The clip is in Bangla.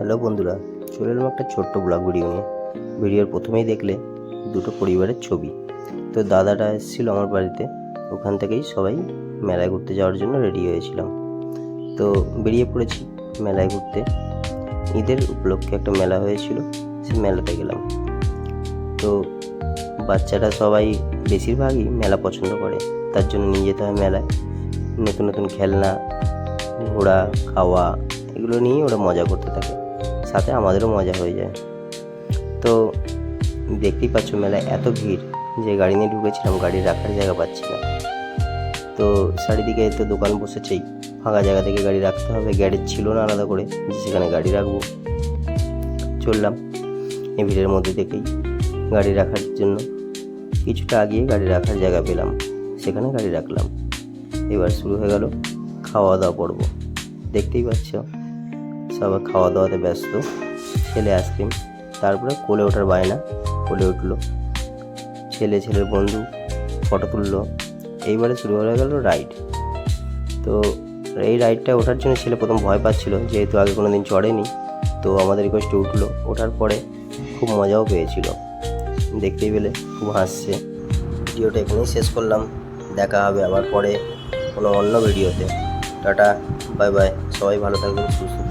হ্যালো বন্ধুরা, চলে এলাম একটা ছোট্ট ব্লগ ভিডিও নিয়ে। ভিডিওর প্রথমেই দেখলে দুটো পরিবারের ছবি। তো দাদাটা এসেছিল আমার বাড়িতে, ওখান থেকেই সবাই মেলায় ঘুরতে যাওয়ার জন্য রেডি হয়েছিলাম। তো বেরিয়ে পড়েছি মেলায় ঘুরতে। ঈদের উপলক্ষে একটা মেলা হয়েছিল, সেই মেলাতে গেলাম। তো বাচ্চারা সবাই বেশিরভাগই মেলা পছন্দ করে, তার জন্য নিয়ে যেতে হয় মেলায়। নতুন নতুন খেলনা, ঘোরা, খাওয়া, এগুলো নিয়েই ওরা মজা করতে থাকে, সাথে আমাদেরও মজা হয়ে যায়। তো দেখতেই পাচ্ছ মেলায় এত ভিড় যে গাড়ি নিয়ে ঢুকেছিলাম, গাড়ি রাখার জায়গা পাচ্ছি না। তো চারিদিকে তো দোকান বসেছেই, ফাঁকা জায়গা থেকে গাড়ি রাখতে হবে। গ্যারেজ ছিল না আলাদা করে যে সেখানে গাড়ি রাখবো। চললাম এই ভিড়ের মধ্যে থেকেই গাড়ি রাখার জন্য। কিছুটা আগিয়ে গাড়ি রাখার জায়গা পেলাম, সেখানে গাড়ি রাখলাম। এবার শুরু হয়ে গেল খাওয়া দাওয়া পর্ব। দেখতেই পাচ্ছ সবাই খাওয়া দাওয়াতে ব্যস্ত। ছেলে আইসক্রিম, তারপরে কোলে ওঠার বায়না, কোলে উঠলো। ছেলের বন্ধু ফটো তুললো। এইবারে শুরু হয়ে গেল রাইড। তো এই রাইডটা ওঠার জন্য ছেলে প্রথম ভয় পাচ্ছিল, যেহেতু আগে কোনো দিন চড়েনি। তো আমাদের রিকোয়েস্টে উঠলো। ওঠার পরে খুব মজাও পেয়েছিল, দেখতেই পেলে খুব হাসছে। ভিডিওটা এখানেই শেষ করলাম। দেখা হবে আবার পরে কোনো অন্য ভিডিওতে। Tata, bye bye. সবাই ভালো থাকবেন, সুস্থ থাকবেন।